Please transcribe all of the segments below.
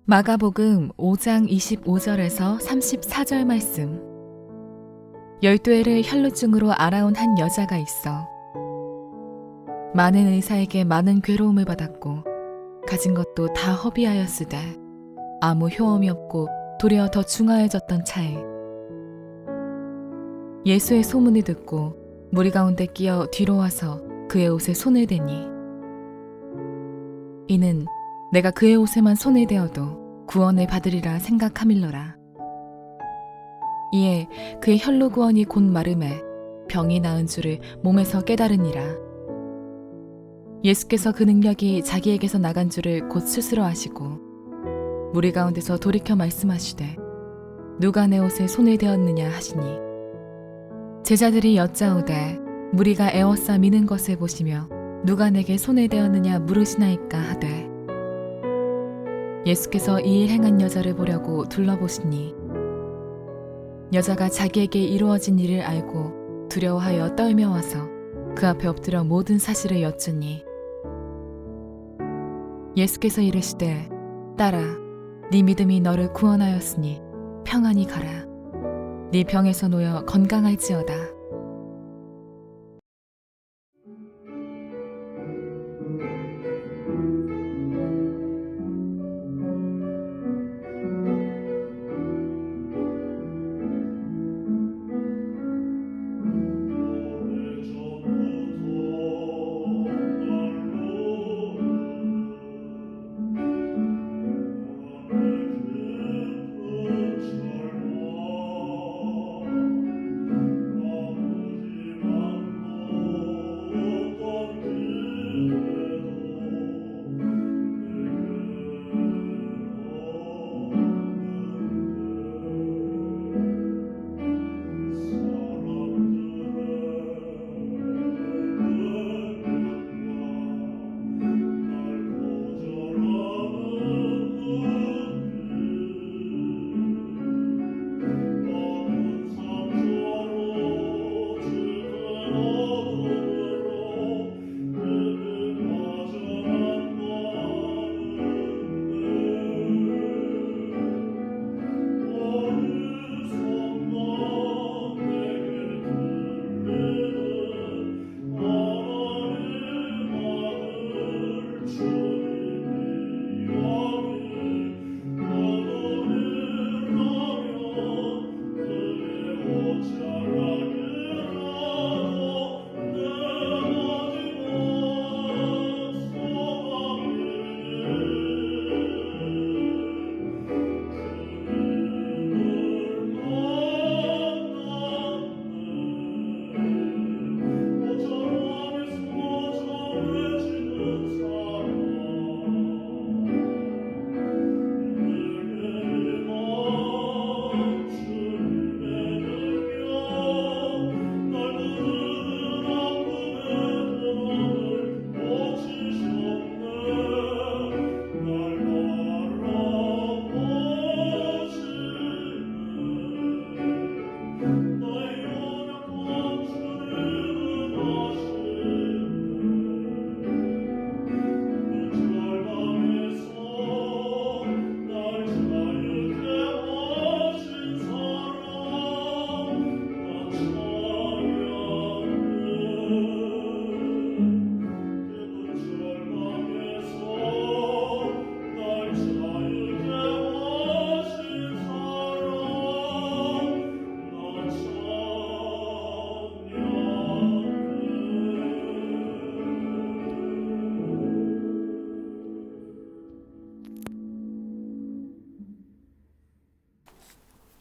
마가복음 5장 25절에서 34절 말씀. 12해를 혈루증으로 앓아온 한 여자가 있어. 많은 의사에게 많은 괴로움을 받았고 가진 것도 다 허비하였으되 아무 효험이 없고 도리어 더 중하여졌던 차에 예수의 소문을 듣고 무리 가운데 끼어 뒤로 와서 그의 옷에 손을 대니 이는 내가 그의 옷에만 손을 대어도 구원을 받으리라 생각함일러라. 이에 그의 혈루 구원이 곧 마름에 병이 나은 줄을 몸에서 깨달으니라. 예수께서 그 능력이 자기에게서 나간 줄을 곧 스스로 아시고 무리 가운데서 돌이켜 말씀하시되 누가 내 옷에 손을 대었느냐 하시니 제자들이 여짜오되 무리가 에워싸 미는 것을 보시며 누가 내게 손을 대었느냐 물으시나이까 하되 예수께서 이 일 행한 여자를 보려고 둘러보시니 여자가 자기에게 이루어진 일을 알고 두려워하여 떨며 와서 그 앞에 엎드려 모든 사실을 여쭈니 예수께서 이르시되 딸아 네 믿음이 너를 구원하였으니 평안히 가라. 네 병에서 놓여 건강할지어다.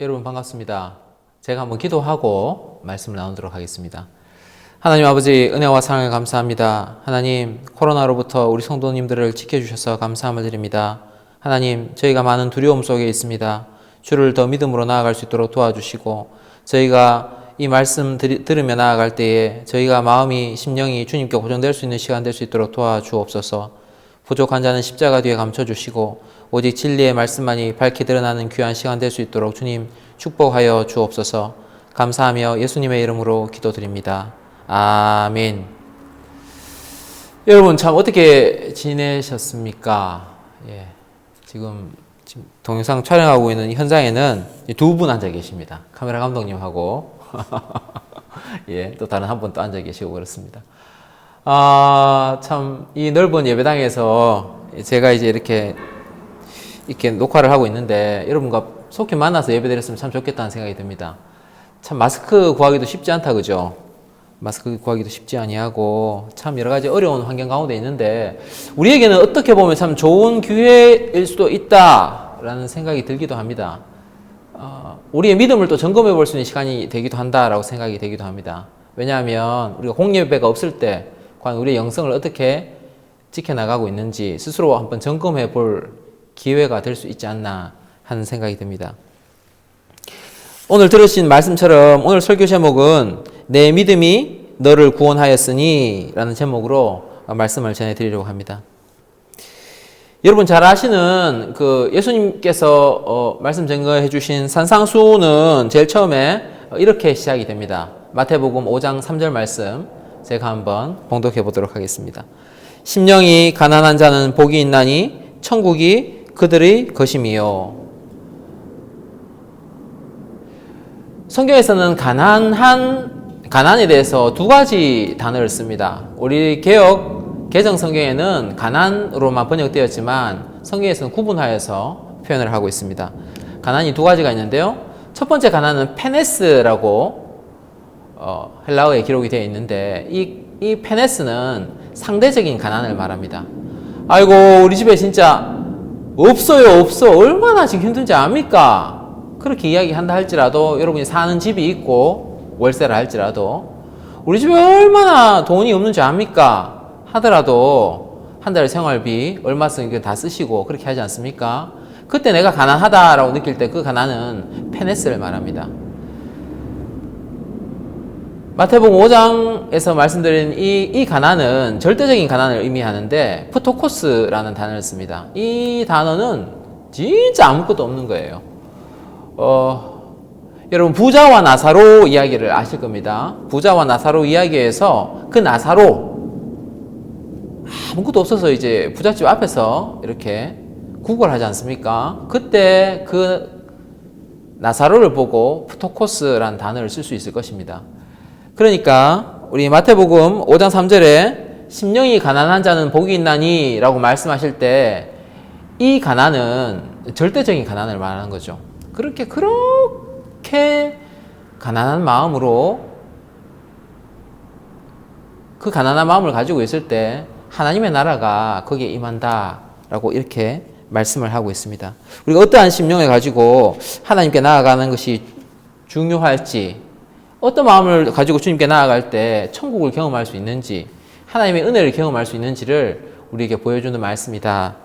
여러분 반갑습니다. 제가 한번 기도하고 말씀을 나누도록 하겠습니다. 하나님 아버지 은혜와 사랑을 감사합니다. 하나님 코로나로부터 우리 성도님들을 지켜주셔서 감사함을 드립니다. 하나님 저희가 많은 두려움 속에 있습니다. 주를 더 믿음으로 나아갈 수 있도록 도와주시고 저희가 이 말씀 들으며 나아갈 때에 저희가 마음이 심령이 주님께 고정될 수 있는 시간 될 수 있도록 도와주옵소서. 부족한 자는 십자가 뒤에 감춰주시고 오직 진리의 말씀만이 밝게 드러나는 귀한 시간 될 수 있도록 주님 축복하여 주옵소서. 감사하며 예수님의 이름으로 기도드립니다. 아멘. 여러분 참 어떻게 지내셨습니까? 지금 지금 동영상 촬영하고 있는 현장에는 두 분 앉아 계십니다. 카메라 감독님하고 예, 또 다른 한 분 또 앉아 계시고 그렇습니다. 참 이 넓은 예배당에서 제가 이제 이렇게 녹화를 하고 있는데 여러분과 속히 만나서 예배드렸으면 참 좋겠다는 생각이 듭니다. 참 마스크 구하기도 쉽지 않다, 그죠? 마스크 구하기도 쉽지 아니하고 참 여러 가지 어려운 환경 가운데 있는데 우리에게는 어떻게 보면 참 좋은 기회일 수도 있다라는 생각이 들기도 합니다. 우리의 믿음을 또 점검해 볼 수 있는 시간이 되기도 한다라고 생각이 되기도 합니다. 왜냐하면 우리가 공예배가 없을 때 과연 우리의 영성을 어떻게 지켜나가고 있는지 스스로 한번 점검해 볼 기회가 될 수 있지 않나 하는 생각이 듭니다. 오늘 들으신 말씀처럼 오늘 설교 제목은 내 믿음이 너를 구원하였으니 라는 제목으로 말씀을 전해드리려고 합니다. 여러분 잘 아시는 그 예수님께서 말씀 증거해 주신 산상수훈은 제일 처음에 이렇게 시작이 됩니다. 마태복음 5장 3절 말씀 제가 한번 봉독해 보도록 하겠습니다. 심령이 가난한 자는 복이 있나니 천국이 그들의 것임이요. 성경에서는 가난에 대해서 두 가지 단어를 씁니다. 우리 개정 성경에는 가난으로만 번역되었지만 성경에서는 구분하여서 표현을 하고 있습니다. 가난이 두 가지가 있는데요. 첫 번째 가난은 페네스라고 헬라어에 기록이 되어 있는데 이 페네스는 상대적인 가난을 말합니다. 아이고 우리 집에 진짜 없어 얼마나 지금 힘든지 압니까? 그렇게 이야기한다 할지라도 여러분이 사는 집이 있고 월세를 할지라도 우리 집에 얼마나 돈이 없는지 압니까? 하더라도 한 달 생활비 얼마 쓰니까 다 쓰시고 그렇게 하지 않습니까? 그때 내가 가난하다라고 느낄 때 그 가난은 페네스를 말합니다. 마태복음 5장에서 말씀드린 이 가난은 절대적인 가난을 의미하는데 프토코스라는 단어를 씁니다. 이 단어는 진짜 아무것도 없는 거예요. 여러분 부자와 나사로 이야기를 아실 겁니다. 부자와 나사로 이야기에서 그 나사로 아무것도 없어서 이제 부잣집 앞에서 이렇게 구걸하지 않습니까? 그때 그 나사로를 보고 프토코스라는 단어를 쓸 수 있을 것입니다. 그러니까 우리 마태복음 5장 3절에 심령이 가난한 자는 복이 있나니 라고 말씀하실 때 이 가난은 절대적인 가난을 말하는 거죠. 그렇게 가난한 마음으로 그 가난한 마음을 가지고 있을 때 하나님의 나라가 거기에 임한다 라고 이렇게 말씀을 하고 있습니다. 우리가 어떠한 심령을 가지고 하나님께 나아가는 것이 중요할지, 어떤 마음을 가지고 주님께 나아갈 때 천국을 경험할 수 있는지, 하나님의 은혜를 경험할 수 있는지를 우리에게 보여주는 말씀이다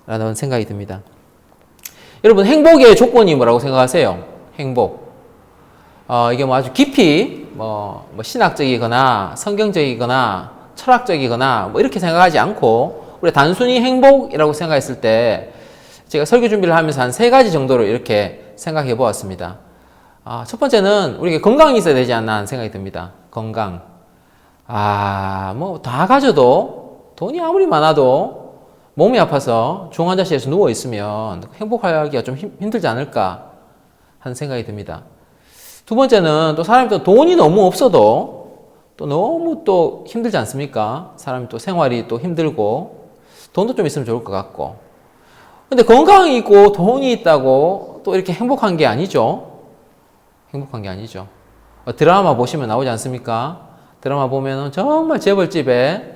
라는 생각이 듭니다. 여러분 행복의 조건이 뭐라고 생각하세요? 행복. 이게 뭐 아주 깊이 뭐 신학적이거나 성경적이거나 철학적이거나 뭐 이렇게 생각하지 않고 우리 단순히 행복이라고 생각했을 때 제가 설교 준비를 하면서 한 3가지 정도로 이렇게 생각해 보았습니다. 첫 번째는 우리가 건강이 있어야 되지 않나 하는 생각이 듭니다. 건강. 뭐 다 가져도 돈이 아무리 많아도 몸이 아파서 중환자실에서 누워 있으면 행복하기가 좀 힘들지 않을까 하는 생각이 듭니다. 두 번째는 또 사람이 또 돈이 너무 없어도 또 너무 또 힘들지 않습니까? 사람이 또 생활이 또 힘들고 돈도 좀 있으면 좋을 것 같고. 근데 건강이 있고 돈이 있다고 또 이렇게 행복한 게 아니죠. 행복한 게 아니죠. 드라마 보시면 나오지 않습니까? 드라마 보면 정말 재벌집에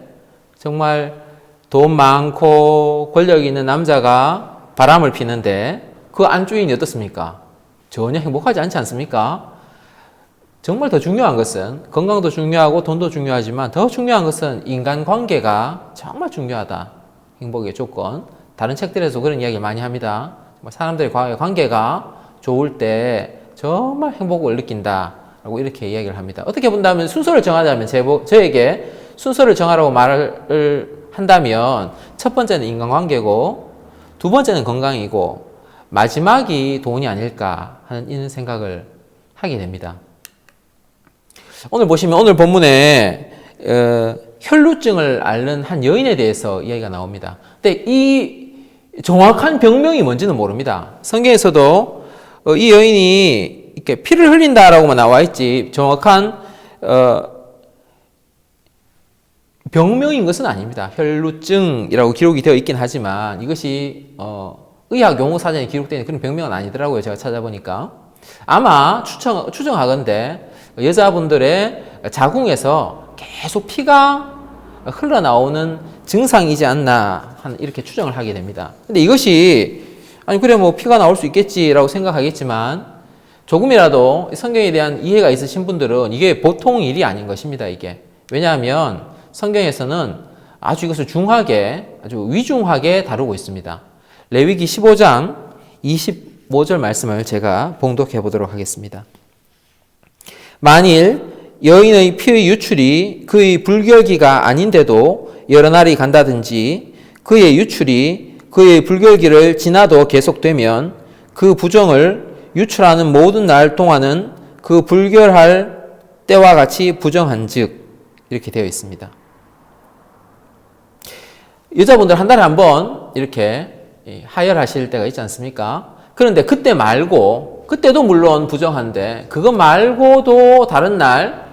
정말 돈 많고 권력 있는 남자가 바람을 피는데 그 안주인이 어떻습니까? 전혀 행복하지 않지 않습니까? 정말 더 중요한 것은 건강도 중요하고 돈도 중요하지만 더 중요한 것은 인간관계가 정말 중요하다. 행복의 조건. 다른 책들에서 그런 이야기를 많이 합니다. 사람들의 관계가 좋을 때 정말 행복을 느낀다 라고 이렇게 이야기를 합니다. 어떻게 본다면 순서를 정하자면 저에게 순서를 정하라고 말을 한다면 첫 번째는 인간관계고 두 번째는 건강이고 마지막이 돈이 아닐까 하는 이런 생각을 하게 됩니다. 오늘 보시면 오늘 본문에 혈루증을 앓는 한 여인에 대해서 이야기가 나옵니다. 근데 이 정확한 병명이 뭔지는 모릅니다. 성경에서도 이 여인이 이렇게 피를 흘린다라고만 나와 있지 정확한 병명인 것은 아닙니다. 혈루증이라고 기록이 되어 있긴 하지만 이것이 의학 용어 사전에 기록되는 그런 병명은 아니더라고요. 제가 찾아보니까 아마 추정하건대 여자분들의 자궁에서 계속 피가 흘러나오는 증상이지 않나 하는 이렇게 추정을 하게 됩니다. 근데 이것이 아니 그래 뭐 피가 나올 수 있겠지라고 생각하겠지만 조금이라도 성경에 대한 이해가 있으신 분들은 이게 보통 일이 아닌 것입니다. 이게 왜냐하면 성경에서는 아주 이것을 중하게 아주 위중하게 다루고 있습니다. 레위기 15장 25절 말씀을 제가 봉독해 보도록 하겠습니다. 만일 여인의 피의 유출이 그의 불결기가 아닌데도 여러 날이 간다든지 그의 유출이 그의 불결기를 지나도 계속되면 그 부정을 유출하는 모든 날 동안은 그 불결할 때와 같이 부정한즉 이렇게 되어 있습니다. 여자분들 한 달에 한 번 이렇게 하혈하실 때가 있지 않습니까? 그런데 그때 말고 그때도 물론 부정한데 그거 말고도 다른 날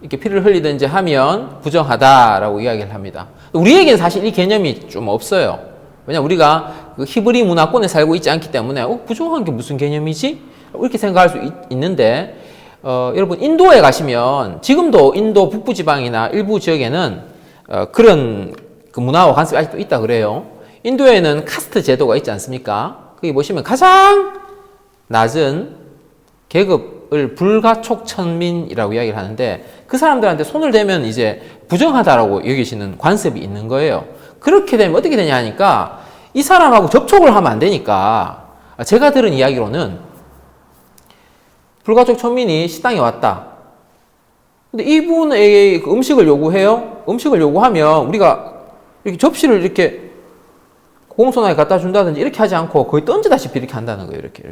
이렇게 피를 흘리든지 하면 부정하다라고 이야기를 합니다. 우리에게는 사실 이 개념이 좀 없어요. 왜냐하면 우리가 그 히브리 문화권에 살고 있지 않기 때문에 부정한 게 무슨 개념이지? 이렇게 생각할 수 있는데 여러분 인도에 가시면 지금도 인도 북부지방이나 일부 지역에는 그런 그 문화와 관습이 아직도 있다 그래요. 인도에는 카스트 제도가 있지 않습니까? 거기 보시면 가장 낮은 계급을 불가촉천민이라고 이야기를 하는데 그 사람들한테 손을 대면 이제 부정하다라고 여기시는 관습이 있는 거예요. 그렇게 되면 어떻게 되냐 하니까 이 사람하고 접촉을 하면 안 되니까 제가 들은 이야기로는 불가촉천민이 식당에 왔다. 근데 이분에게 음식을 요구해요. 음식을 요구하면 우리가 이렇게 접시를 이렇게 공손하게 갖다 준다든지 이렇게 하지 않고 거의 던지다시피 이렇게 한다는 거예요. 이렇게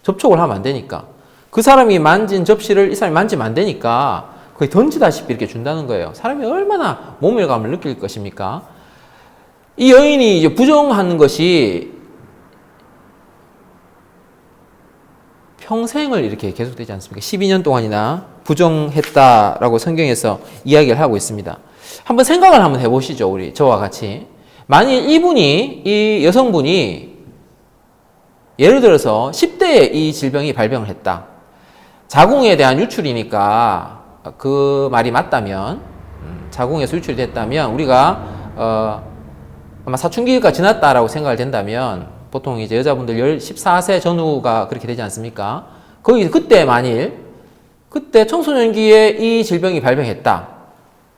접촉을 하면 안 되니까 그 사람이 만진 접시를 이 사람이 만지면 안 되니까 거의 던지다시피 이렇게 준다는 거예요. 사람이 얼마나 모멸감을 느낄 것입니까? 이 여인이 이제 부정하는 것이 평생을 이렇게 계속되지 않습니까? 12년 동안이나 부정했다라고 성경에서 이야기를 하고 있습니다. 한번 생각을 한번 해보시죠. 우리 저와 같이. 만일 이 여성분이 예를 들어서 10대에 이 질병이 발병을 했다. 자궁에 대한 유출이니까 그 말이 맞다면 자궁에서 유출이 됐다면 우리가 아마 사춘기가 지났다라고 생각을 된다면 보통 이제 여자분들 14세 전후가 그렇게 되지 않습니까? 거기 그때 청소년기에 이 질병이 발병했다.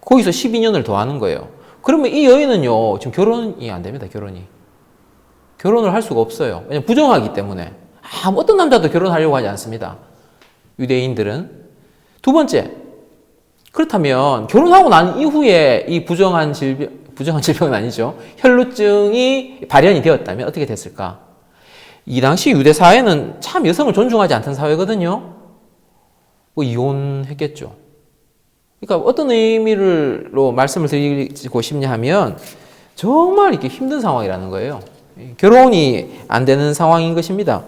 거기서 12년을 더하는 거예요. 그러면 이 여인은요, 지금 결혼이 안 됩니다, 결혼을 할 수가 없어요. 왜냐면 부정하기 때문에. 어떤 남자도 결혼하려고 하지 않습니다. 유대인들은. 두 번째, 그렇다면 결혼하고 난 이후에 이 부정한 질병은 아니죠. 혈루증이 발현이 되었다면 어떻게 됐을까? 이 당시 유대 사회는 참 여성을 존중하지 않던 사회거든요. 이혼했겠죠. 그러니까 어떤 의미로 말씀을 드리고 싶냐 하면 정말 이렇게 힘든 상황이라는 거예요. 결혼이 안 되는 상황인 것입니다.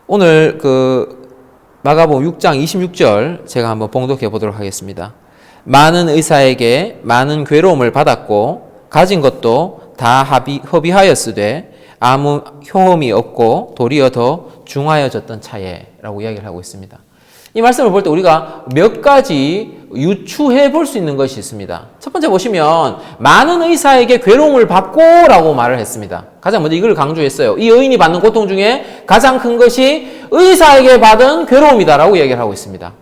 오늘 마가복음 6장 26절 제가 한번 봉독해 보도록 하겠습니다. 많은 의사에게 많은 괴로움을 받았고 가진 것도 다 허비하였으되 아무 효험이 없고 도리어 더 중하여졌던 차에 라고 이야기를 하고 있습니다. 이 말씀을 볼 때 우리가 몇 가지 유추해 볼 수 있는 것이 있습니다. 첫 번째 보시면 많은 의사에게 괴로움을 받고 라고 말을 했습니다. 가장 먼저 이걸 강조했어요. 이 여인이 받는 고통 중에 가장 큰 것이 의사에게 받은 괴로움이다 라고 이야기를 하고 있습니다.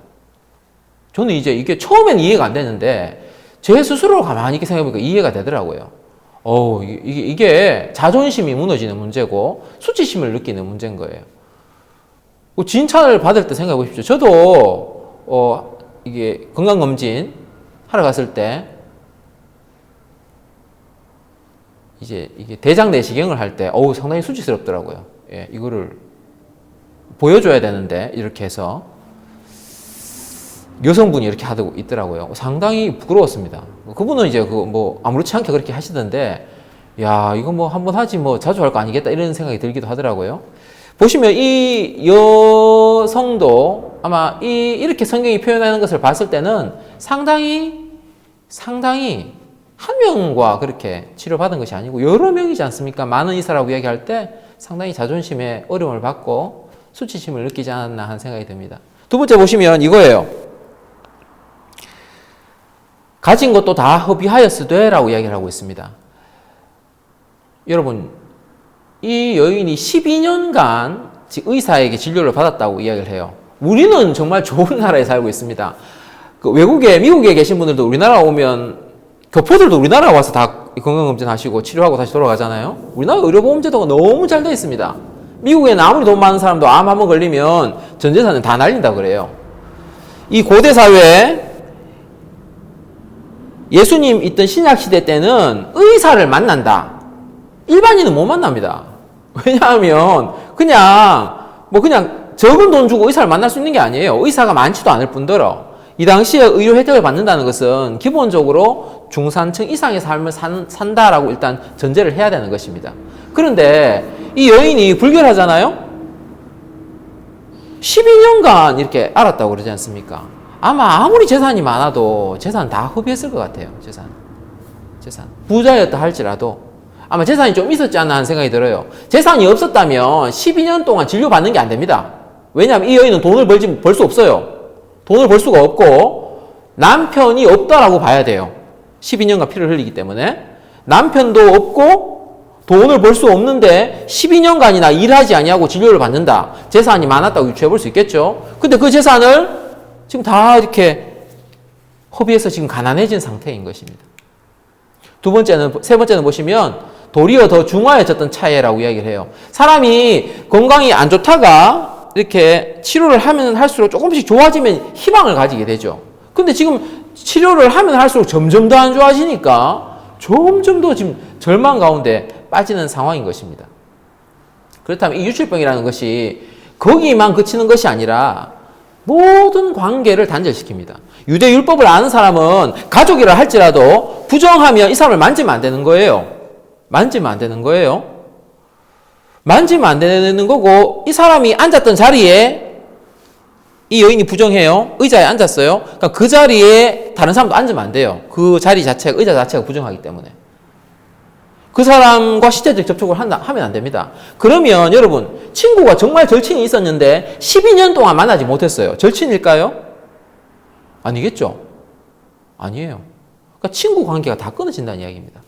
저는 이제 이게 처음엔 이해가 안 되는데 제 스스로 가만히 이렇게 생각해보니까 이해가 되더라고요. 이게 자존심이 무너지는 문제고 수치심을 느끼는 문제인 거예요. 진찰을 받을 때 생각해 보십시오. 저도 이게 건강검진 하러 갔을 때 이제 이게 대장 내시경을 할 때 상당히 수치스럽더라고요. 예, 이거를 보여줘야 되는데 이렇게 해서 여성분이 이렇게 하고 있더라고요. 상당히 부끄러웠습니다. 그분은 이제 아무렇지 않게 그렇게 하시던데 야, 이거 뭐 한번 하지 뭐 자주 할 거 아니겠다 이런 생각이 들기도 하더라고요. 보시면 이 여성도 아마 이렇게 성경이 표현하는 것을 봤을 때는 상당히 한 명과 그렇게 치료받은 것이 아니고 여러 명이지 않습니까? 많은 이사라고 이야기할 때 상당히 자존심에 어려움을 받고 수치심을 느끼지 않았나 하는 생각이 듭니다. 두 번째 보시면 이거예요. 가진 것도 다 허비하였으되 라고 이야기를 하고 있습니다. 여러분, 이 여인이 12년간 의사에게 진료를 받았다고 이야기를 해요. 우리는 정말 좋은 나라에 살고 있습니다. 그 미국에 계신 분들도 우리나라 오면 교포들도 우리나라 와서 다 건강검진 하시고 치료하고 다시 돌아가잖아요. 우리나라 의료보험 제도가 너무 잘 되어 있습니다. 미국에는 아무리 돈 많은 사람도 암 한번 걸리면 전 재산은 다 날린다 그래요. 이 고대 사회에 예수님 있던 신약시대 때는 의사를 만난다. 일반인은 못 만납니다. 왜냐하면 그냥 적은 돈 주고 의사를 만날 수 있는 게 아니에요. 의사가 많지도 않을 뿐더러 이 당시에 의료 혜택을 받는다는 것은 기본적으로 중산층 이상의 삶을 산다라고 일단 전제를 해야 되는 것입니다. 그런데 이 여인이 불결하잖아요? 12년간 이렇게 알았다고 그러지 않습니까? 아무리 재산이 많아도 재산 다 허비했을 것 같아요. 재산. 부자였다 할지라도 아마 재산이 좀 있었지 않나 하는 생각이 들어요. 재산이 없었다면 12년 동안 진료받는 게 안 됩니다. 왜냐하면 이 여인은 돈을 벌 수 없어요. 돈을 벌 수가 없고 남편이 없다라고 봐야 돼요. 12년간 피를 흘리기 때문에 남편도 없고 돈을 벌 수 없는데 12년간이나 일하지 아니하고 진료를 받는다. 재산이 많았다고 유추해 볼 수 있겠죠. 근데 그 재산을 지금 다 이렇게 허비해서 지금 가난해진 상태인 것입니다. 세 번째는 보시면 도리어 더 중화해졌던 차이라고 이야기를 해요. 사람이 건강이 안 좋다가 이렇게 치료를 하면 할수록 조금씩 좋아지면 희망을 가지게 되죠. 근데 지금 치료를 하면 할수록 점점 더 안 좋아지니까 점점 더 지금 절망 가운데 빠지는 상황인 것입니다. 그렇다면 이 유출병이라는 것이 거기만 그치는 것이 아니라 모든 관계를 단절시킵니다. 유대 율법을 아는 사람은 가족이라 할지라도 부정하면 이 사람을 만지면 안 되는 거예요. 만지면 안 되는 거고 이 사람이 앉았던 자리에 이 여인이 부정해요. 의자에 앉았어요. 그러니까 그 자리에 다른 사람도 앉으면 안 돼요. 그 자리 자체가 의자 자체가 부정하기 때문에. 그 사람과 실제적 접촉을 하면 안 됩니다. 그러면 여러분 친구가 정말 절친이 있었는데 12년 동안 만나지 못했어요. 절친일까요? 아니겠죠? 아니에요. 그러니까 친구 관계가 다 끊어진다는 이야기입니다.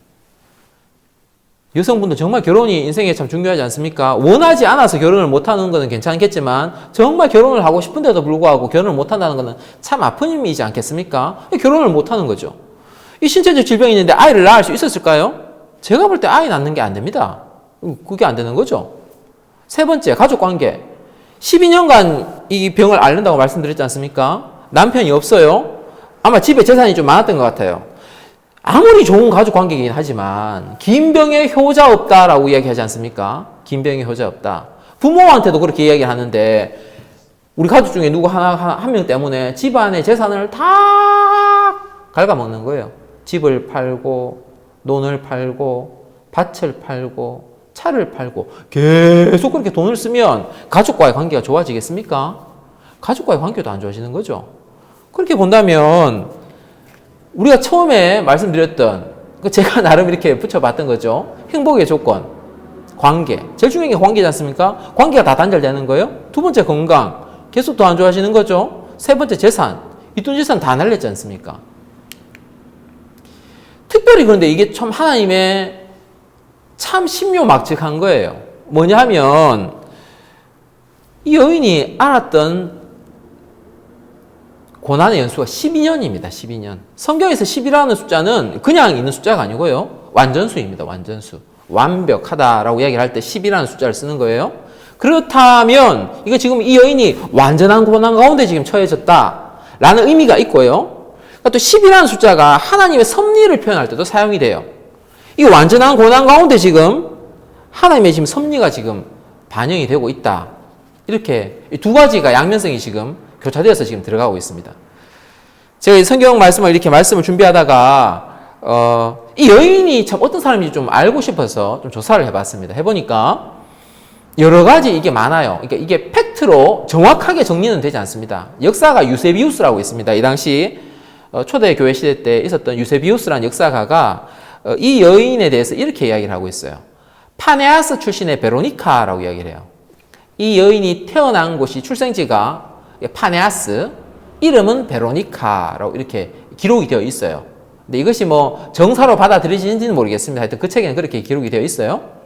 여성분들 정말 결혼이 인생에 참 중요하지 않습니까? 원하지 않아서 결혼을 못하는 것은 괜찮겠지만 정말 결혼을 하고 싶은데도 불구하고 결혼을 못한다는 것은 참 아픈 의미이지 않겠습니까? 결혼을 못하는 거죠. 이 신체적 질병이 있는데 아이를 낳을 수 있었을까요? 제가 볼 때 아이 낳는 게 안 됩니다. 그게 안 되는 거죠. 세 번째, 가족관계. 12년간 이 병을 앓는다고 말씀드렸지 않습니까? 남편이 없어요. 아마 집에 재산이 좀 많았던 것 같아요. 아무리 좋은 가족관계이긴 하지만 긴 병에 효자 없다라고 이야기하지 않습니까? 긴 병에 효자 없다. 부모한테도 그렇게 이야기하는데 우리 가족 중에 누구 한 명 때문에 집안의 재산을 다 갉아먹는 거예요. 집을 팔고 논을 팔고 밭을 팔고 차를 팔고 계속 그렇게 돈을 쓰면 가족과의 관계가 좋아지겠습니까? 가족과의 관계도 안 좋아지는 거죠. 그렇게 본다면 우리가 처음에 말씀드렸던 제가 나름 이렇게 붙여봤던 거죠. 행복의 조건, 관계. 제일 중요한 게 관계지 않습니까? 관계가 다 단절되는 거예요. 두 번째 건강, 계속 더 안 좋아지는 거죠. 세 번째 재산, 이 돈 재산 다 날렸지 않습니까? 특별히 그런데 이게 참 하나님의 참 신묘막측한 거예요. 뭐냐 하면 이 여인이 알았던 고난의 연수가 12년입니다. 12년. 성경에서 10이라는 숫자는 그냥 있는 숫자가 아니고요. 완전수입니다. 완전수. 완벽하다라고 이야기를 할 때 10이라는 숫자를 쓰는 거예요. 그렇다면 이거 지금 이 여인이 완전한 고난 가운데 지금 처해졌다라는 의미가 있고요. 또 10이라는 숫자가 하나님의 섭리를 표현할 때도 사용이 돼요. 이 완전한 고난 가운데 지금 하나님의 지금 섭리가 지금 반영이 되고 있다. 이렇게 이 두 가지가 양면성이 지금 교차되어서 지금 들어가고 있습니다. 제가 이 성경 말씀을 이렇게 말씀을 준비하다가 이 여인이 참 어떤 사람인지 좀 알고 싶어서 좀 조사를 해봤습니다. 해보니까 여러 가지 이게 많아요. 그러니까 이게 팩트로 정확하게 정리는 되지 않습니다. 역사가 유세비우스라고 있습니다. 이 당시 초대교회 시대 때 있었던 유세비우스라는 역사가가 이 여인에 대해서 이렇게 이야기를 하고 있어요. 파네아스 출신의 베로니카라고 이야기를 해요. 이 여인이 태어난 곳이 출생지가 파네아스, 이름은 베로니카라고 이렇게 기록이 되어 있어요. 근데 이것이 뭐 정사로 받아들여지는지는 모르겠습니다. 하여튼 그 책에는 그렇게 기록이 되어 있어요.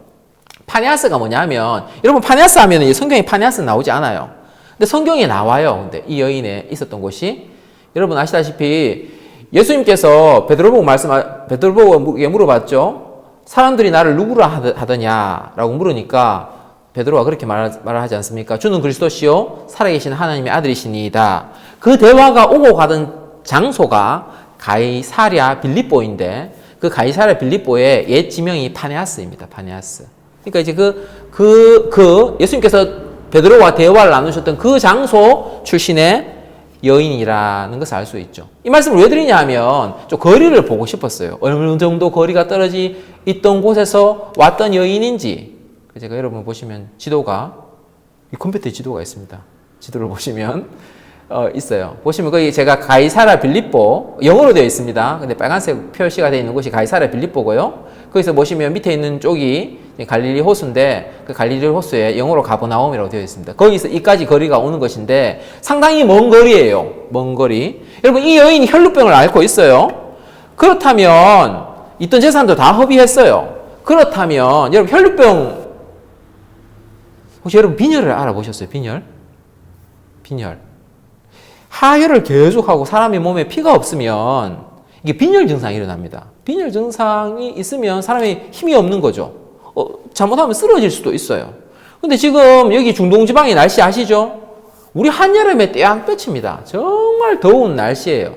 파네아스가 뭐냐면, 여러분 파네아스 하면 성경에 파네아스 나오지 않아요. 근데 성경에 나와요. 근데 이 여인에 있었던 곳이, 여러분 아시다시피 예수님께서 베드로 보고 물어봤죠. 사람들이 나를 누구라 하더냐라고 물으니까 베드로가 그렇게 말하지 않습니까? 주는 그리스도시요 살아계신 하나님의 아들이시니이다. 그 대화가 오고 가던 장소가 가이사랴 빌립보인데, 그 가이사랴 빌립보의 옛 지명이 파네아스입니다. 파네아스. 그러니까 이제 예수님께서 베드로와 대화를 나누셨던 그 장소 출신의 여인이라는 것을 알 수 있죠. 이 말씀을 왜 드리냐 하면 좀 거리를 보고 싶었어요. 어느 정도 거리가 떨어지 있던 곳에서 왔던 여인인지. 제가 여러분 보시면 지도가, 이 컴퓨터에 지도가 있습니다. 지도를 보시면 있어요. 보시면 거기 제가 가이사랴 빌립보, 영어로 되어 있습니다. 근데 빨간색 표시가 되어 있는 곳이 가이사랴 빌립보고요. 거기서 보시면 밑에 있는 쪽이 갈릴리 호수인데, 그 갈릴리 호수에 영어로 가버나움이라고 되어 있습니다. 거기서 이까지 거리가 오는 것인데 상당히 먼 거리예요. 먼 거리. 여러분 이 여인이 혈루병을 앓고 있어요. 그렇다면 있던 재산도 다 허비했어요. 그렇다면 여러분 혈루병, 혹시 여러분 빈혈을 알아보셨어요? 빈혈? 하혈을 계속하고 사람의 몸에 피가 없으면 이게 빈혈 증상이 일어납니다. 빈혈 증상이 있으면 사람이 힘이 없는 거죠. 잘못하면 쓰러질 수도 있어요. 근데 지금 여기 중동지방의 날씨 아시죠? 우리 한여름에 떼양볕입니다. 정말 더운 날씨예요.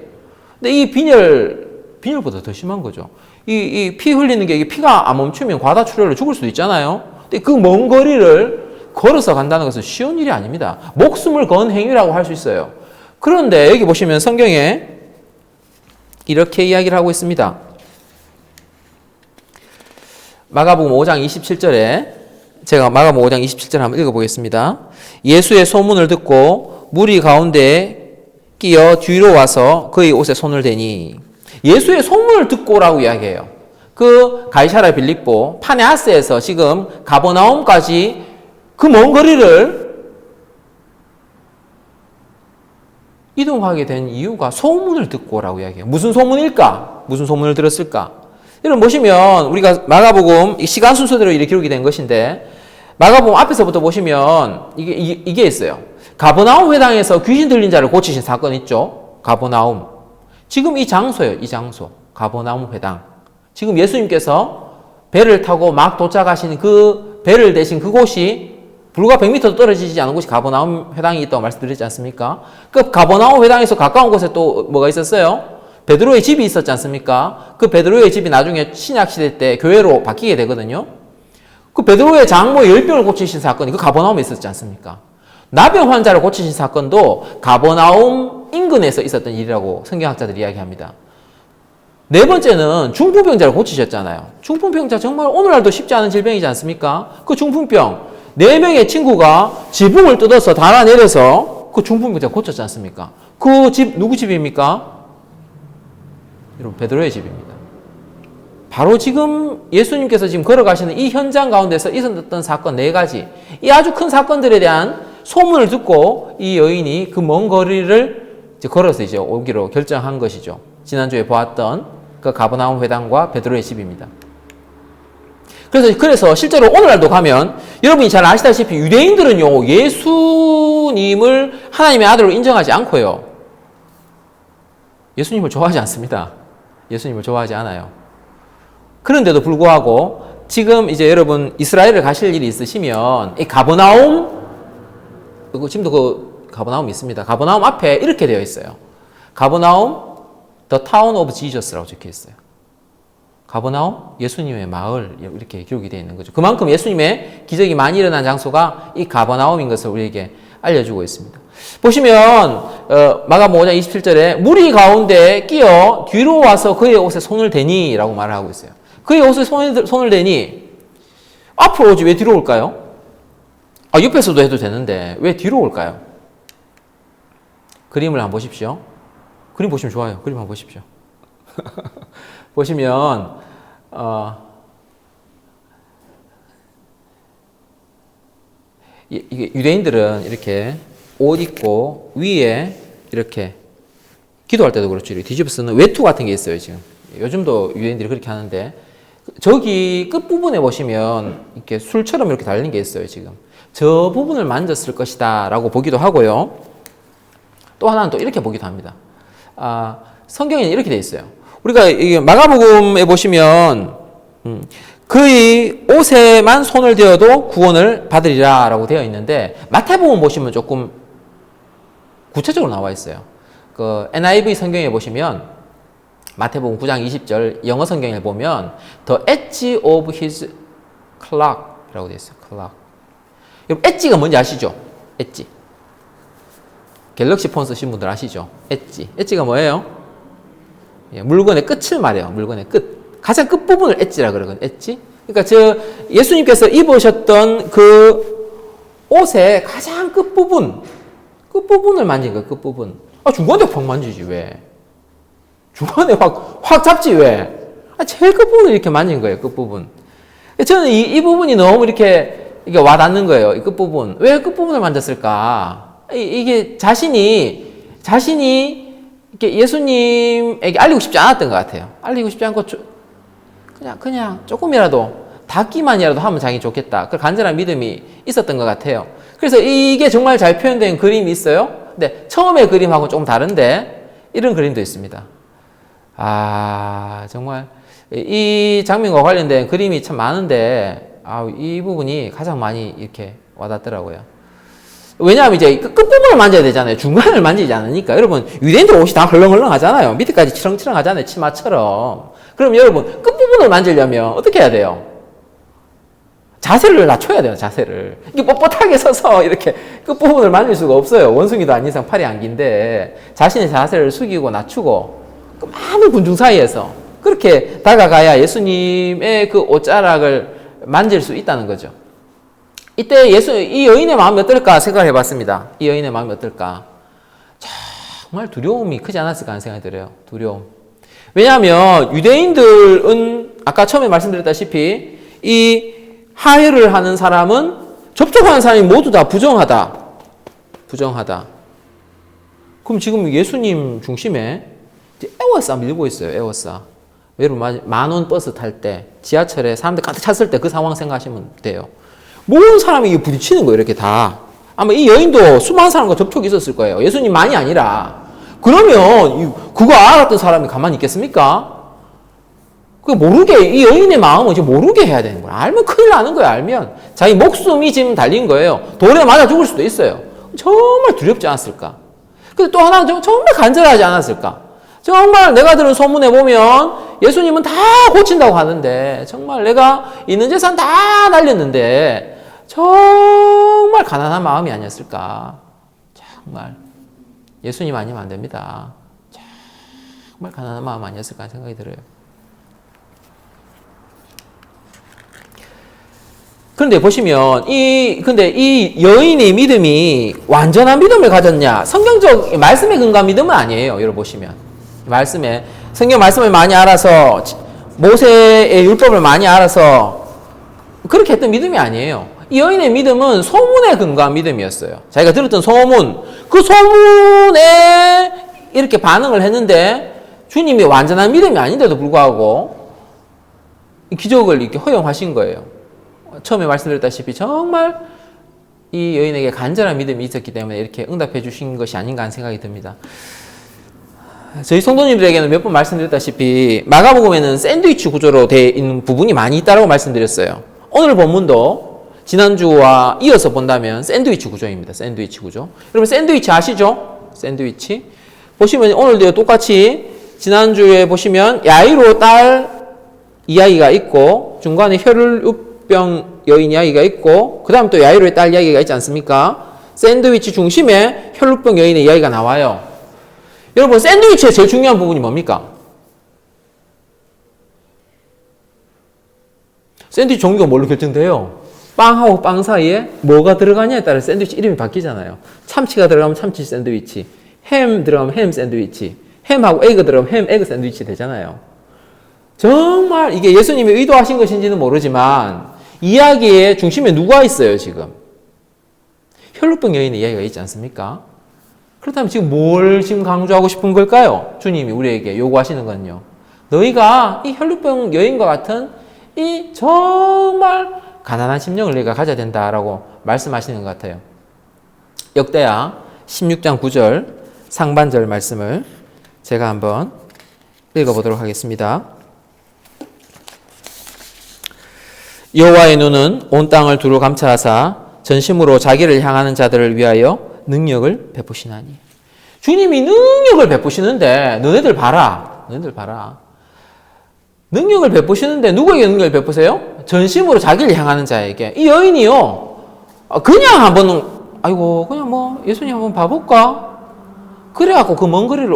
근데 이 빈혈보다 더 심한 거죠. 이 피 흘리는 게, 이게 피가 안 멈추면 과다출혈로 죽을 수도 있잖아요. 근데 그 먼 거리를 걸어서 간다는 것은 쉬운 일이 아닙니다. 목숨을 건 행위라고 할 수 있어요. 그런데 여기 보시면 성경에 이렇게 이야기를 하고 있습니다. 마가복음 5장 27절에, 제가 마가복음 5장 27절 한번 읽어보겠습니다. 예수의 소문을 듣고 무리 가운데 끼어 뒤로 와서 그의 옷에 손을 대니, 예수의 소문을 듣고라고 이야기해요. 그 가이사랴 빌립보, 파네아스에서 지금 가버나움까지 그 먼 거리를 이동하게 된 이유가 소문을 듣고라고 이야기해요. 무슨 소문일까? 무슨 소문을 들었을까? 여러분 보시면 우리가 마가복음 시간 순서대로 이렇게 기록이 된 것인데, 마가복음 앞에서부터 보시면 이게 있어요. 가버나움 회당에서 귀신 들린 자를 고치신 사건 있죠. 가버나움. 지금 이 장소예요. 이 장소. 가버나움 회당. 지금 예수님께서 배를 타고 막 도착하신 그 배를 대신 그곳이 불과 100m도 떨어지지 않은 곳이 가버나움 회당이 있다고 말씀드렸지 않습니까? 그 가버나움 회당에서 가까운 곳에 또 뭐가 있었어요? 베드로의 집이 있었지 않습니까? 그 베드로의 집이 나중에 신약시대 때 교회로 바뀌게 되거든요. 그 베드로의 장모 10병을 고치신 사건이 그 가버나움에 있었지 않습니까? 나병 환자를 고치신 사건도 가버나움 인근에서 있었던 일이라고 성경학자들이 이야기합니다. 네 번째는 중풍병자를 고치셨잖아요. 중풍병자 정말 오늘날도 쉽지 않은 질병이지 않습니까? 그 중풍병 4명의 친구가 지붕을 뜯어서 달아내려서 그 중풍병자 고쳤지 않습니까? 그 집 누구 집입니까? 여러분 베드로의 집입니다. 바로 지금 예수님께서 지금 걸어가시는 이 현장 가운데서 있었던 사건 4가지, 이 아주 큰 사건들에 대한 소문을 듣고 이 여인이 그 먼 거리를 이제 걸어서 이제 오기로 결정한 것이죠. 지난주에 보았던 그 가버나움 회당과 베드로의 집입니다. 그래서 실제로 오늘날도 가면 여러분이 잘 아시다시피 유대인들은요, 예수님을 하나님의 아들로 인정하지 않고요, 예수님을 좋아하지 않습니다. 예수님을 좋아하지 않아요. 그런데도 불구하고 지금 이제 여러분 이스라엘을 가실 일이 있으시면 이 가버나움, 지금도 그 가버나움이 있습니다. 가버나움 앞에 이렇게 되어 있어요. 가버나움 The Town of Jesus라고 적혀 있어요. 가버나움 예수님의 마을, 이렇게 기록이 되어 있는 거죠. 그만큼 예수님의 기적이 많이 일어난 장소가 이 가버나움인 것을 우리에게 알려주고 있습니다. 보시면 마가복음 5장 27절에 무리 가운데 끼어 뒤로 와서 그의 옷에 손을 대니 라고 말을 하고 있어요. 그의 옷에 손을 대니 앞으로 오지 왜 뒤로 올까요? 옆에서도 해도 되는데 왜 뒤로 올까요? 그림을 한번 보십시오. 그림 보시면 좋아요. 그림 한번 보십시오. 보시면 이게 유대인들은 이렇게 옷 입고 위에 이렇게 기도할 때도 그렇죠. 이렇게 뒤집어 쓰는 외투 같은 게 있어요. 지금 요즘도 유대인들이 그렇게 하는데 저기 끝부분에 보시면 이렇게 술처럼 이렇게 달린 게 있어요. 지금 저 부분을 만졌을 것이다 라고 보기도 하고요. 또 하나는 또 이렇게 보기도 합니다. 성경에는 이렇게 돼 있어요. 우리가 이게 마가복음에 보시면 그의 옷에만 손을 대어도 구원을 받으리라 라고 되어 있는데 마태복음 보시면 조금 구체적으로 나와 있어요. 그 NIV 성경에 보시면 마태복음 9장 20절 영어 성경에 보면 The edge of his cloak 라고 되어 있어요. cloak. 여러분 엣지가 뭔지 아시죠? 엣지. 갤럭시 폰 쓰신 분들 아시죠? 엣지. 엣지가 뭐예요? 물건의 끝을 말해요. 물건의 끝. 가장 끝부분을 엣지라 그러거든요. 엣지. 그러니까 예수님께서 입으셨던 그 옷의 가장 끝부분을 만진 거예요. 끝부분. 중간에 확 만지지 왜? 중간에 확 잡지 왜? 제일 끝부분을 이렇게 만진 거예요. 끝부분. 저는 이 부분이 너무 이렇게 와닿는 거예요. 이 끝부분. 왜 끝부분을 만졌을까? 이게 자신이 이렇게 예수님에게 알리고 싶지 않았던 것 같아요. 알리고 싶지 않고 그냥 조금이라도 닿기만이라도 하면 자기 좋겠다. 그 간절한 믿음이 있었던 것 같아요. 그래서 이게 정말 잘 표현된 그림이 있어요. 근데 처음에 그림하고 조금 다른데 이런 그림도 있습니다. 정말 이 장면과 관련된 그림이 참 많은데 이 부분이 가장 많이 이렇게 와닿더라고요. 왜냐하면 이제 끝부분을 만져야 되잖아요. 중간을 만지지 않으니까. 여러분, 유대인들 옷이 다 헐렁헐렁 하잖아요. 밑에까지 치렁치렁 하잖아요. 치마처럼. 그럼 여러분, 끝부분을 만지려면 어떻게 해야 돼요? 자세를 낮춰야 돼요, 자세를. 이게 뻣뻣하게 서서 이렇게 끝부분을 만질 수가 없어요. 원숭이도 아닌 이상 팔이 안 긴데, 자신의 자세를 숙이고 낮추고, 그 많은 군중 사이에서 그렇게 다가가야 예수님의 그 옷자락을 만질 수 있다는 거죠. 이때 이 여인의 마음이 어떨까 생각을 해봤습니다. 이 여인의 마음이 어떨까? 정말 두려움이 크지 않았을까 하는 생각이 들어요. 두려움. 왜냐하면 유대인들은 아까 처음에 말씀드렸다시피 이 하혈을 하는 사람은 접촉하는 사람이 모두 다 부정하다. 그럼 지금 예수님 중심에 에워싸 밀고 있어요. 에워싸. 여러분 10,000원 버스 탈 때 지하철에 사람들 가득 찼을 때 그 상황 생각하시면 돼요. 모든 사람이 부딪히는 거예요, 이렇게 다. 아마 이 여인도 수많은 사람과 접촉이 있었을 거예요. 예수님만이 아니라. 그러면 그거 알았던 사람이 가만히 있겠습니까? 이 여인의 마음은 지금 모르게 해야 되는 거예요. 알면 큰일 나는 거예요, 알면. 자기 목숨이 지금 달린 거예요. 돌에 맞아 죽을 수도 있어요. 정말 두렵지 않았을까? 근데 또 하나 정말 간절하지 않았을까? 정말 내가 들은 소문에 보면 예수님은 다 고친다고 하는데 정말 내가 있는 재산 다 날렸는데 정말 가난한 마음이 아니었을까? 정말 예수님 아니면 안 됩니다. 정말 가난한 마음 아니었을까 하는 생각이 들어요. 그런데 보시면 근데 이 여인의 믿음이 완전한 믿음을 가졌냐? 성경적 말씀에 근거한 믿음은 아니에요. 여러분 보시면 성경 말씀을 많이 알아서 모세의 율법을 많이 알아서 그렇게 했던 믿음이 아니에요. 이 여인의 믿음은 소문에 근거한 믿음이었어요. 자기가 들었던 소문, 그 소문에 이렇게 반응을 했는데 주님이 완전한 믿음이 아닌데도 불구하고 기적을 이렇게 허용하신 거예요. 처음에 말씀드렸다시피 정말 이 여인에게 간절한 믿음이 있었기 때문에 이렇게 응답해 주신 것이 아닌가 하는 생각이 듭니다. 저희 성도님들에게는 몇 번 말씀드렸다시피 마가복음에는 샌드위치 구조로 되어 있는 부분이 많이 있다고 말씀드렸어요. 오늘 본문도 지난주와 이어서 본다면 샌드위치 구조입니다. 샌드위치 구조. 여러분 샌드위치 아시죠? 샌드위치. 보시면 오늘도 똑같이 지난주에 보시면 야이로 딸 이야기가 있고 중간에 혈루병 여인 이야기가 있고 그 다음 또 야이로의 딸 이야기가 있지 않습니까? 샌드위치 중심에 혈루병 여인의 이야기가 나와요. 여러분, 샌드위치의 제일 중요한 부분이 뭡니까? 샌드위치 종류가 뭘로 결정돼요? 빵하고 빵 사이에 뭐가 들어가냐에 따라 샌드위치 이름이 바뀌잖아요. 참치가 들어가면 참치 샌드위치, 햄 들어가면 햄 샌드위치, 햄하고 에그 들어가면 햄 에그 샌드위치 되잖아요. 정말 이게 예수님이 의도하신 것인지는 모르지만 이야기의 중심에 누가 있어요, 지금? 혈루병 여인의 이야기가 있지 않습니까? 그렇다면 지금 뭘 지금 강조하고 싶은 걸까요? 주님이 우리에게 요구하시는 건요. 너희가 이 혈루병 여인과 같은 이 정말 가난한 심령을 너희가 가져야 된다라고 말씀하시는 것 같아요. 역대하 16장 9절 상반절 말씀을 제가 한번 읽어보도록 하겠습니다. 여호와의 눈은 온 땅을 두루 감찰하사 전심으로 자기를 향하는 자들을 위하여 능력을 베푸시나니. 주님이 능력을 베푸시는데 너네들 봐라. 너네들 봐라. 능력을 베푸시는데 누구에게 능력을 베푸세요? 전심으로 자기를 향하는 자에게. 이 여인이요. 그냥 한번 아이고 그냥 뭐 예수님 한번 봐볼까? 그래갖고 그 먼 거리를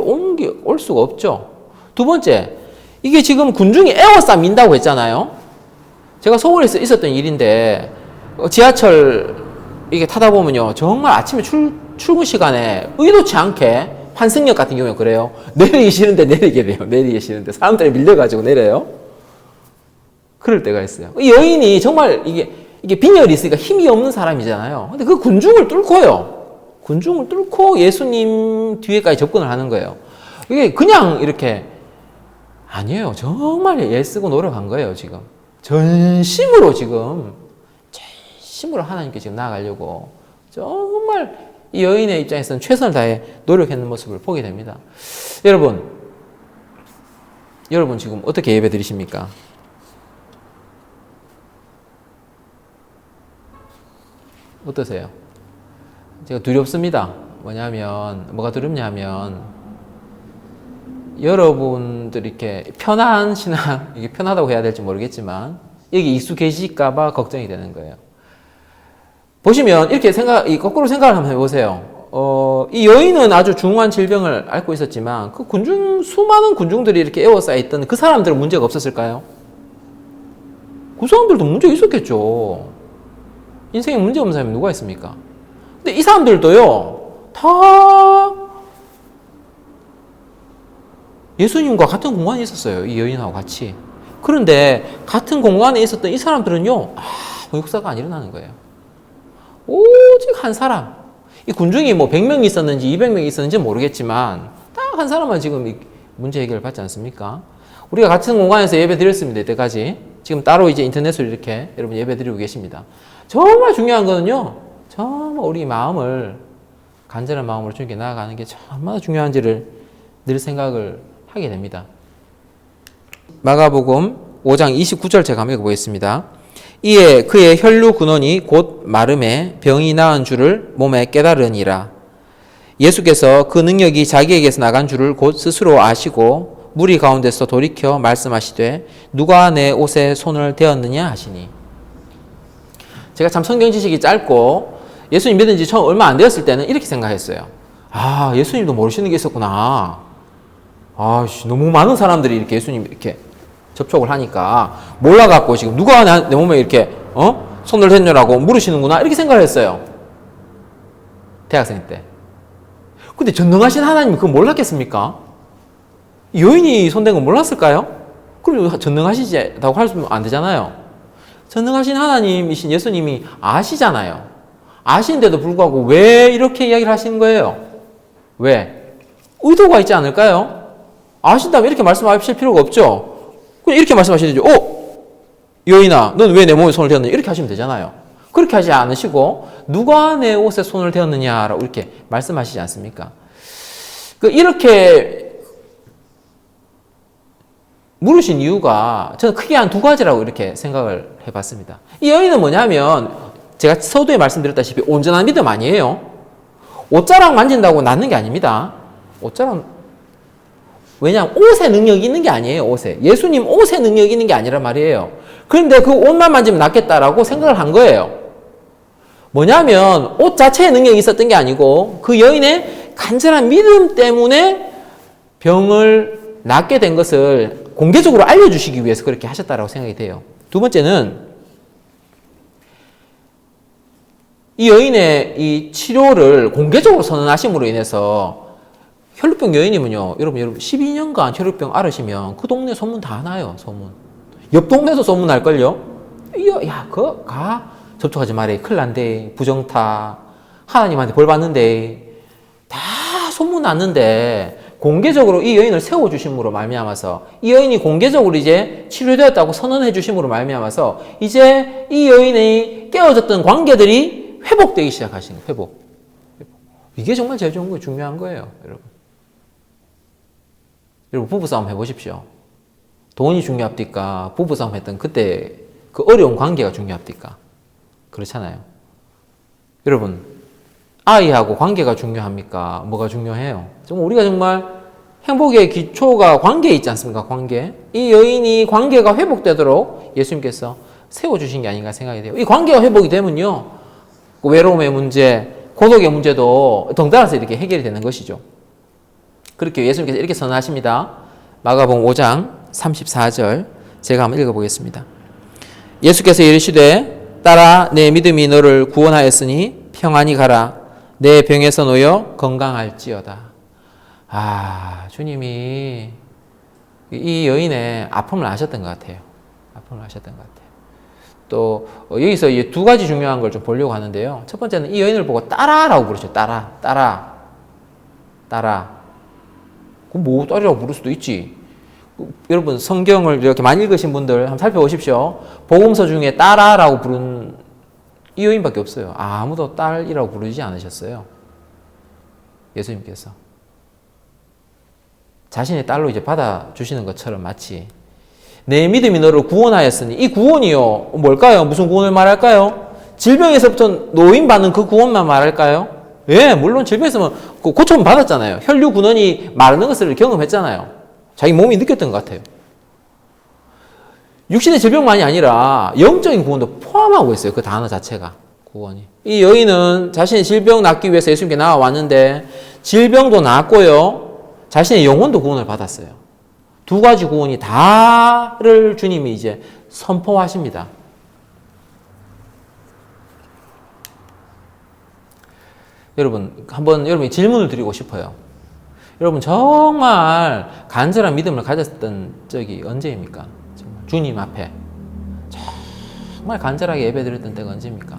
올 수가 없죠. 두 번째, 이게 지금 군중이 에워싸 민다고 했잖아요. 제가 서울에서 있었던 일인데 지하철 이게 타다 보면요 정말 아침에 출근 시간에 의도치 않게 환승역 같은 경우에 그래요. 내리기 싫은데 내리게 돼요. 내리기 싫은데 사람들이 밀려가지고 내려요. 그럴 때가 있어요. 이 여인이 정말 이게 빈혈이 있으니까 힘이 없는 사람이잖아요. 근데 그 군중을 뚫고요. 군중을 뚫고 예수님 뒤에까지 접근을 하는 거예요. 이게 그냥 이렇게 아니에요. 정말 애쓰고 노력한 거예요, 지금. 전심으로 하나님께 지금 나아가려고 정말 이 여인의 입장에서는 최선을 다해 노력했는 모습을 보게 됩니다. 여러분 지금 어떻게 예배 드리십니까? 어떠세요? 제가 두렵습니다. 뭐가 두렵냐면 여러분들 이렇게 편한 신앙, 이게 편하다고 해야 될지 모르겠지만 여기 익숙해질까봐 걱정이 되는 거예요. 보시면 이렇게 거꾸로 생각을 한번 해보세요. 이 여인은 아주 중한 질병을 앓고 있었지만 그 수많은 군중들이 이렇게 에워싸여 있던 그 사람들은 문제가 없었을까요? 그 사람들도 문제가 있었겠죠. 인생에 문제 없는 사람이 누가 있습니까? 근데 이 사람들도요, 다 예수님과 같은 공간에 있었어요. 이 여인하고 같이. 그런데 같은 공간에 있었던 이 사람들은요, 아무 역사가 안 일어나는 거예요. 오직 한 사람. 이 군중이 뭐 100명이 있었는지 200명이 있었는지 모르겠지만 딱 한 사람만 지금 문제 해결을 받지 않습니까? 우리가 같은 공간에서 예배 드렸습니다. 이때까지. 지금 따로 이제 인터넷으로 이렇게 여러분 예배 드리고 계십니다. 정말 중요한 거는요, 정말 우리 마음을, 간절한 마음으로 주님께 나아가는 게 얼마나 중요한지를 늘 생각을 하게 됩니다. 마가복음 5장 29절 제가 한번 읽어보겠습니다. 이에 그의 혈루 근원이 곧 마름에 병이 나은 줄을 몸에 깨달으니라. 예수께서 그 능력이 자기에게서 나간 줄을 곧 스스로 아시고 무리 가운데서 돌이켜 말씀하시되 누가 내 옷에 손을 대었느냐 하시니. 제가 참 성경 지식이 짧고 예수님 믿은 지 처음 얼마 안 되었을 때는 이렇게 생각했어요. 예수님도 모르시는 게 있었구나. 너무 많은 사람들이 이렇게 예수님 이렇게 접촉을 하니까 몰라갖고 지금 누가 내 몸에 이렇게 손을 댔냐라고 물으시는구나 이렇게 생각을 했어요. 대학생 때. 근데 전능하신 하나님이 그거 몰랐겠습니까? 여인이 손댄 건 몰랐을까요? 그럼 전능하시다고 하시면 안 되잖아요. 전능하신 하나님이신 예수님이 아시잖아요. 아시는데도 불구하고 왜 이렇게 이야기를 하시는 거예요? 왜? 의도가 있지 않을까요? 아신다면 이렇게 말씀하실 필요가 없죠. 그냥 이렇게 말씀하시죠. 여인아, 넌 왜 내 몸에 손을 대었느냐? 이렇게 하시면 되잖아요. 그렇게 하지 않으시고 누가 내 옷에 손을 대었느냐라고 이렇게 말씀하시지 않습니까? 이렇게 물으신 이유가 저는 크게 한 두 가지라고 이렇게 생각을 해봤습니다. 이 여인은 뭐냐면 제가 서두에 말씀드렸다시피 온전한 믿음 아니에요. 옷자락 만진다고 낫는 게 아닙니다. 왜냐하면 옷에 능력이 있는 게 아니에요. 옷에. 예수님 옷에 능력이 있는 게 아니란 말이에요. 그런데 그 옷만 만지면 낫겠다라고 생각을 한 거예요. 뭐냐면 옷 자체에 능력이 있었던 게 아니고 그 여인의 간절한 믿음 때문에 병을 낫게 된 것을 공개적으로 알려주시기 위해서 그렇게 하셨다라고 생각이 돼요. 두 번째는 이 여인의 이 치료를 공개적으로 선언하심으로 인해서 혈루병 여인이면요. 여러분 12년간 혈루병 앓으시면 그 동네 소문 다 나요. 소문. 옆 동네도 소문 날걸요. 야, 그거 가 접촉하지 말해. 큰일 난대. 부정타. 하나님한테 벌 받는데. 다 소문 났는데 공개적으로 이 여인을 세워주심으로 말미암아서 이 여인이 공개적으로 이제 치료되었다고 선언해 주심으로 말미암아서 이제 이 여인의 깨어졌던 관계들이 회복되기 시작하시는 거예요. 회복. 이게 정말 제일 좋은 거예요. 중요한 거예요. 여러분 부부싸움 해보십시오. 돈이 중요합니까? 부부싸움 했던 그때 그 어려운 관계가 중요합니까? 그렇잖아요. 여러분 아이하고 관계가 중요합니까? 뭐가 중요해요? 정말 우리가 정말 행복의 기초가 관계에 있지 않습니까? 관계. 이 여인이 관계가 회복되도록 예수님께서 세워주신 게 아닌가 생각이 돼요. 이 관계가 회복이 되면요. 그 외로움의 문제, 고독의 문제도 덩달아서 이렇게 해결이 되는 것이죠. 그렇게 예수님께서 이렇게 선언하십니다. 마가복음 5장 34절 제가 한번 읽어보겠습니다. 예수께서 이르시되 딸아 내 믿음이 너를 구원하였으니 평안히 가라. 내 병에서 놓여 건강할지어다. 주님이 이 여인의 아픔을 아셨던 것 같아요. 아픔을 아셨던 것 같아요. 또 여기서 이제 두 가지 중요한 걸 좀 보려고 하는데요. 첫 번째는 이 여인을 보고 딸아라고 부르죠. 딸아. 그럼 뭐 딸이라고 부를 수도 있지. 여러분 성경을 이렇게 많이 읽으신 분들 한번 살펴보십시오. 복음서 중에 딸아라고 부른 이 여인밖에 없어요. 아무도 딸이라고 부르지 않으셨어요. 예수님께서 자신의 딸로 이제 받아주시는 것처럼 마치 내 믿음이 너를 구원하였으니 이 구원이요 뭘까요? 무슨 구원을 말할까요? 질병에서부터 노인받는 그 구원만 말할까요? 예, 물론 질병에서 고쳐만 받았잖아요. 혈류 군원이 마르는 것을 경험했잖아요. 자기 몸이 느꼈던 것 같아요. 육신의 질병만이 아니라 영적인 구원도 포함하고 있어요. 그 단어 자체가 구원이. 이 여인은 자신의 질병 낫기 위해서 예수님께 나와왔는데 질병도 낫고요. 자신의 영혼도 구원을 받았어요. 두 가지 구원이 다를 주님이 이제 선포하십니다. 여러분, 한번 여러분이 질문을 드리고 싶어요. 여러분, 정말 간절한 믿음을 가졌던 적이 언제입니까? 정말 주님 앞에. 정말 간절하게 예배 드렸던 때가 언제입니까?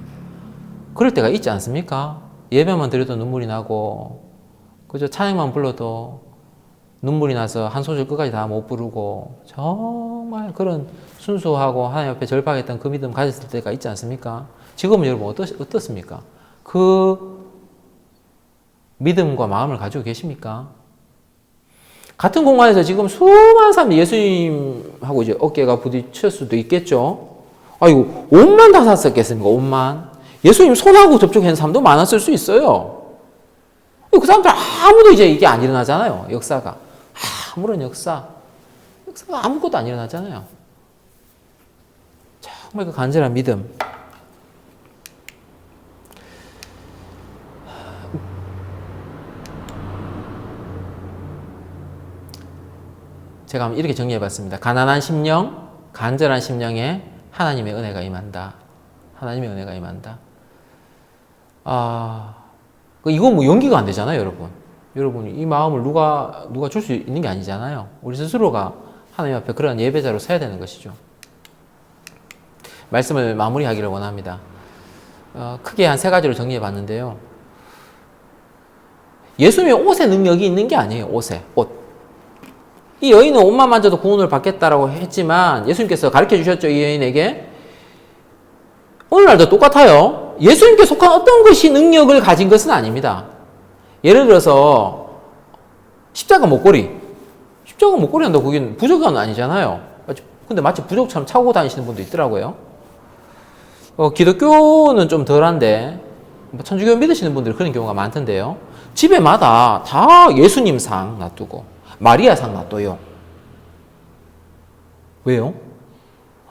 그럴 때가 있지 않습니까? 예배만 드려도 눈물이 나고, 그저 찬양만 불러도 눈물이 나서 한 소절 끝까지 다 못 부르고, 정말 그런 순수하고 하나님 앞에 절박했던 그 믿음 가졌을 때가 있지 않습니까? 지금은 여러분 어떻습니까? 그 믿음과 마음을 가지고 계십니까? 같은 공간에서 지금 수많은 사람들이 예수님하고 이제 어깨가 부딪힐 수도 있겠죠? 아이고, 옷만 다 샀었겠습니까? 옷만. 예수님 손하고 접촉한 사람도 많았을 수 있어요. 그 사람들 아무도 이제 이게 안 일어나잖아요. 역사가. 아무런 역사가 아무것도 안 일어나잖아요. 정말 그 간절한 믿음. 제가 한번 이렇게 정리해봤습니다. 가난한 심령, 간절한 심령에 하나님의 은혜가 임한다. 하나님의 은혜가 임한다. 이건 뭐 연기가 안 되잖아요, 여러분. 여러분, 이 마음을 누가 줄 수 있는 게 아니잖아요. 우리 스스로가 하나님 앞에 그런 예배자로 서야 되는 것이죠. 말씀을 마무리하기를 원합니다. 크게 한 3가지로 정리해봤는데요. 예수님의 옷에 능력이 있는 게 아니에요, 옷. 이 여인은 옷만 만져도 구원을 받겠다라고 했지만 예수님께서 가르쳐 주셨죠. 이 여인에게. 오늘날도 똑같아요. 예수님께 속한 어떤 것이 능력을 가진 것은 아닙니다. 예를 들어서 십자가 목걸이 한다고 그게 부족은 아니잖아요. 근데 마치 부족처럼 차고 다니시는 분도 있더라고요. 기독교는 좀 덜한데 천주교 믿으시는 분들 그런 경우가 많던데요. 집에마다 다 예수님 상 놔두고 마리아 상 놔둬요. 왜요?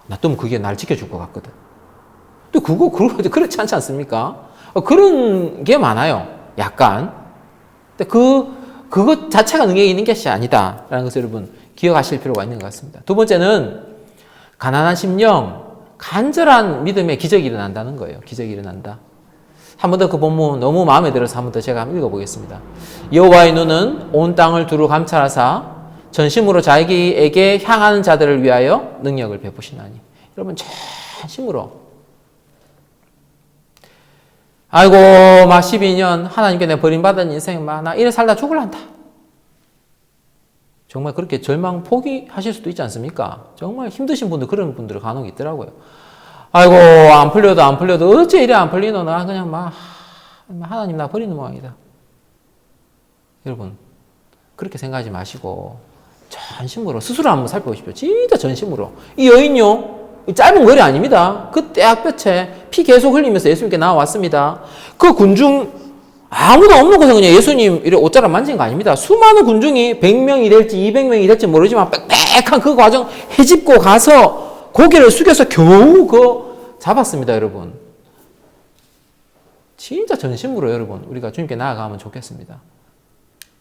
놔두면 그게 날 지켜줄 것 같거든. 근데 그렇지 않지 않습니까? 그런 게 많아요. 약간. 근데 그것 자체가 능력이 있는 것이 아니다라는 것을 여러분 기억하실 필요가 있는 것 같습니다. 두 번째는 가난한 심령, 간절한 믿음의 기적이 일어난다는 거예요. 기적이 일어난다. 한 번 더 그 본문 너무 마음에 들어서 한 번 더 제가 한번 읽어보겠습니다. 여호와의 눈은 온 땅을 두루 감찰하사 전심으로 자기에게 향하는 자들을 위하여 능력을 베푸시나니. 여러분 전심으로. 아이고 막 12년 하나님께 내가 버림받은 인생 막 나 이래 살다 죽을란다. 정말 그렇게 절망 포기하실 수도 있지 않습니까? 정말 힘드신 분들 그런 분들 간혹 있더라고요. 아이고 안 풀려도 어째 이래 안 풀리노 나 그냥 막 하나님 나 버리는 모양이다. 여러분 그렇게 생각하지 마시고 전심으로 스스로 한번 살펴보십시오. 진짜 전심으로. 이 여인요 짧은 거리 아닙니다. 그 떼약볕에 피 계속 흘리면서 예수님께 나와왔습니다. 그 군중 아무도 없는 곳에 그냥 예수님 이래 옷자락 만진 거 아닙니다. 수많은 군중이 100명이 될지 200명이 될지 모르지만 빽빽한 그 과정 헤집고 가서 고개를 숙여서 겨우 그거 잡았습니다. 여러분 진짜 전심으로 여러분 우리가 주님께 나아가면 좋겠습니다.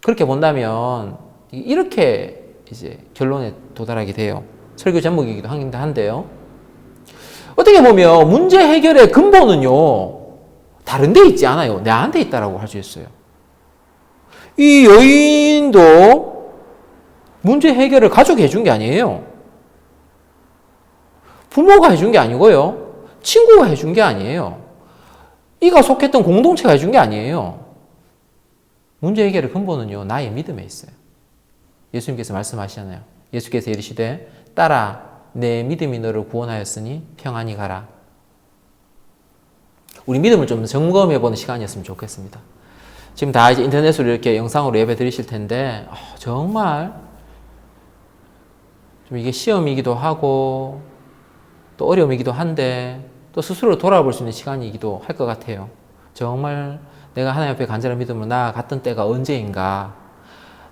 그렇게 본다면 이렇게 이제 결론에 도달하게 돼요. 설교 제목이기도 한데요. 어떻게 보면 문제 해결의 근본은요 다른 데 있지 않아요. 내한테 있다라고 할 수 있어요. 이 여인도 문제 해결을 가족이 해준 게 아니에요. 부모가 해준 게 아니고요. 친구가 해준 게 아니에요. 이가 속했던 공동체가 해준 게 아니에요. 문제 해결의 근본은요 나의 믿음에 있어요. 예수님께서 말씀하시잖아요. 예수께서 이르시되 딸아 내 믿음이 너를 구원하였으니 평안히 가라. 우리 믿음을 좀 점검해보는 시간이었으면 좋겠습니다. 지금 다 이제 인터넷으로 이렇게 영상으로 예배 드리실 텐데 정말 좀 이게 시험이기도 하고 또 어려움이기도 한데 또 스스로 돌아볼 수 있는 시간이기도 할 것 같아요. 정말 내가 하나님 앞에 간절한 믿음으로 나아갔던 때가 언제인가.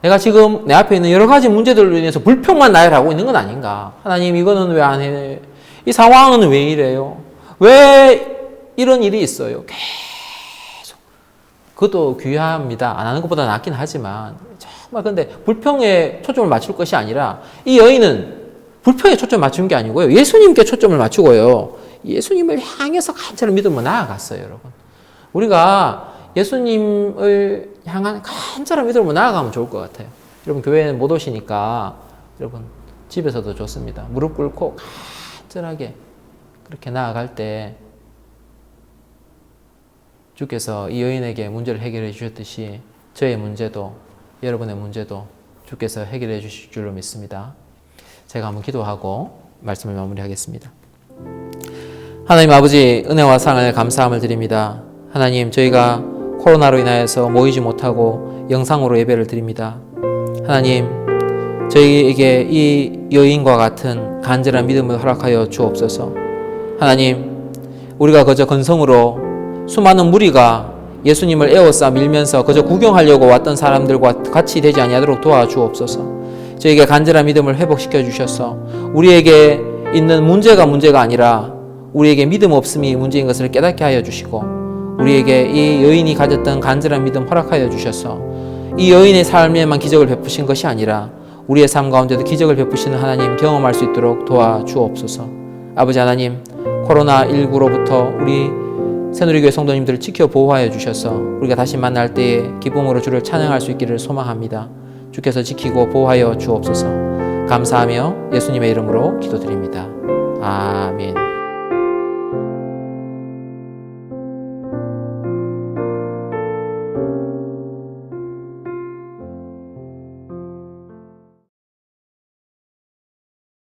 내가 지금 내 앞에 있는 여러 가지 문제들로 인해서 불평만 나열하고 있는 건 아닌가. 하나님 이거는 왜 안 해? 이 상황은 왜 이래요? 왜 이런 일이 있어요? 계속. 그것도 귀합니다. 안 하는 것보다 낫긴 하지만 정말 근데 불평에 초점을 맞출 것이 아니라 이 여인은 불평에 초점을 맞춘 게 아니고요. 예수님께 초점을 맞추고요. 예수님을 향해서 간절한 믿음으로 나아갔어요. 여러분. 우리가 예수님을 향한 간절한 믿음으로 나아가면 좋을 것 같아요. 여러분 교회는 못 오시니까 여러분 집에서도 좋습니다. 무릎 꿇고 간절하게 그렇게 나아갈 때 주께서 이 여인에게 문제를 해결해 주셨듯이 저의 문제도 여러분의 문제도 주께서 해결해 주실 줄로 믿습니다. 제가 한번 기도하고 말씀을 마무리하겠습니다. 하나님 아버지 은혜와 사랑을 감사함을 드립니다. 하나님 저희가 코로나로 인하여서 모이지 못하고 영상으로 예배를 드립니다. 하나님 저희에게 이 여인과 같은 간절한 믿음을 허락하여 주옵소서. 하나님 우리가 그저 건성으로 수많은 무리가 예수님을 에워싸 밀면서 그저 구경하려고 왔던 사람들과 같이 되지 아니하도록 도와주옵소서. 저에게 간절한 믿음을 회복시켜 주셔서 우리에게 있는 문제가 아니라 우리에게 믿음 없음이 문제인 것을 깨닫게 하여 주시고 우리에게 이 여인이 가졌던 간절한 믿음 허락하여 주셔서 이 여인의 삶에만 기적을 베푸신 것이 아니라 우리의 삶 가운데도 기적을 베푸시는 하나님 경험할 수 있도록 도와주옵소서. 아버지 하나님 코로나19로부터 우리 새누리교회 성도님들을 지켜 보호하여 주셔서 우리가 다시 만날 때에 기쁨으로 주를 찬양할 수 있기를 소망합니다. 주께서 지키고 보호하여 주옵소서. 감사하며 예수님의 이름으로 기도드립니다. 아멘.